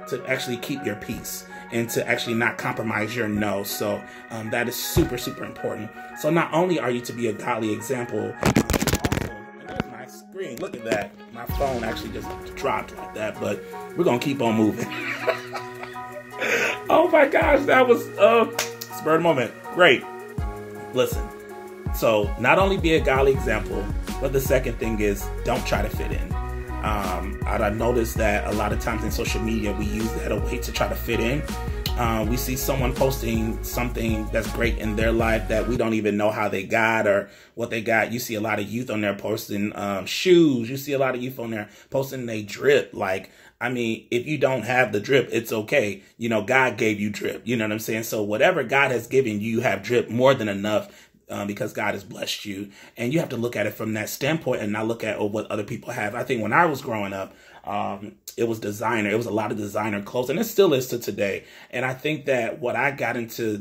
to actually keep your peace and to actually not compromise your no. So that is super, super important. So not only are you to be a godly example, also, and there's my screen, look at that. My phone actually just dropped like that, but we're gonna keep on moving. Oh my gosh, that was spur of the moment. Great. Listen, so not only be a godly example, but the second thing is don't try to fit in. I've noticed that a lot of times in social media, we use that a way to try to fit in. We see someone posting something that's great in their life that we don't even know how they got or what they got. You see a lot of youth on there posting shoes. You see a lot of youth on there posting they drip. Like, I mean, if you don't have the drip, it's okay. You know, God gave you drip. You know what I'm saying? So whatever God has given you, you have drip more than enough. Because God has blessed you, and you have to look at it from that standpoint and not look at what other people have. I think when I was growing up, it was designer. It was a lot of designer clothes, and it still is to today. And I think that when I got into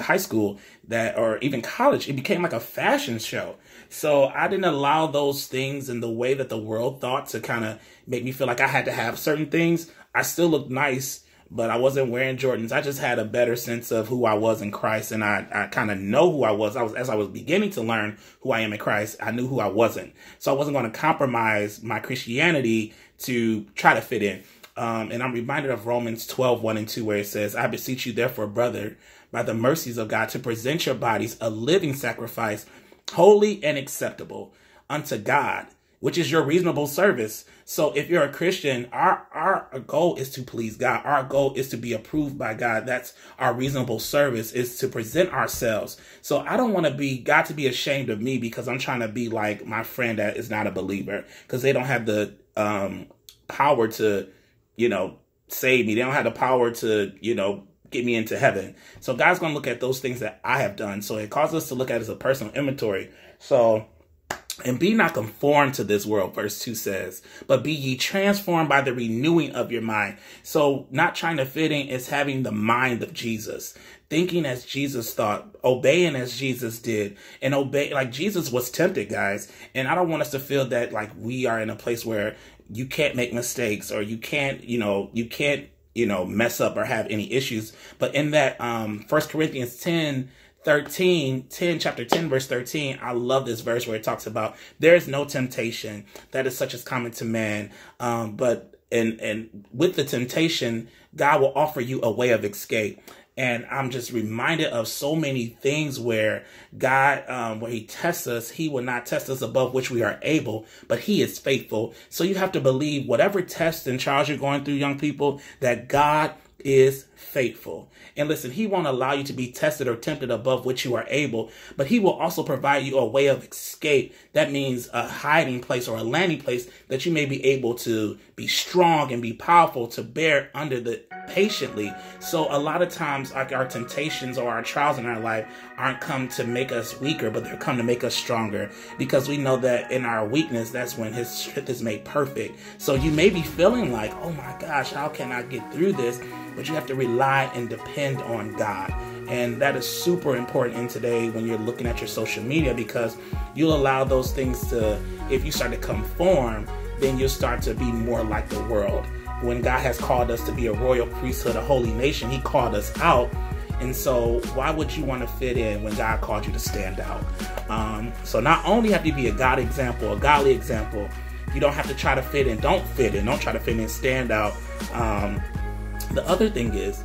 high school, or even college, it became like a fashion show. So I didn't allow those things and the way that the world thought to kind of make me feel like I had to have certain things. I still looked nice, but I wasn't wearing Jordans. I just had a better sense of who I was in Christ, and I kind of know who I was. As I was beginning to learn who I am in Christ, I knew who I wasn't. So I wasn't going to compromise my Christianity to try to fit in. And I'm reminded of Romans 12:1-2, where it says, I beseech you therefore, brother, by the mercies of God, to present your bodies a living sacrifice, holy and acceptable unto God, which is your reasonable service. So if you're a Christian, our goal is to please God. Our goal is to be approved by God. That's our reasonable service, is to present ourselves. So I don't want God to be ashamed of me because I'm trying to be like my friend that is not a believer, because they don't have the power to, save me. They don't have the power to, get me into heaven. So God's going to look at those things that I have done. So it causes us to look at it as a personal inventory. So, and be not conformed to this world, verse 2 says, but be ye transformed by the renewing of your mind. So not trying to fit in is having the mind of Jesus, thinking as Jesus thought, obeying as Jesus did, and obey like Jesus was tempted, guys. And I don't want us to feel that like we are in a place where you can't make mistakes, or you can't mess up or have any issues. But in that 1 Corinthians 10, chapter 10, verse 13, I love this verse where it talks about there is no temptation that is such as common to man. But with the temptation, God will offer you a way of escape. And I'm just reminded of so many things where God, where he tests us, he will not test us above which we are able, but he is faithful. So you have to believe whatever tests and trials you're going through, young people, that God is faithful. And listen, he won't allow you to be tested or tempted above which you are able, but he will also provide you a way of escape. That means a hiding place or a landing place that you may be able to be strong and be powerful to bear under the patiently. So a lot of times like our temptations or our trials in our life aren't come to make us weaker, but they're come to make us stronger, because we know that in our weakness, that's when his strength is made perfect. So you may be feeling like, oh my gosh, how can I get through this? But you have to rely and depend on God. And that is super important in today when you're looking at your social media, because you'll allow those things to, if you start to conform, then you'll start to be more like the world. When God has called us to be a royal priesthood, a holy nation, he called us out. And so why would you want to fit in when God called you to stand out? So not only have you be a God example, a godly example, you don't have to try to fit in. Don't fit in. Don't try to fit in, stand out. The other thing is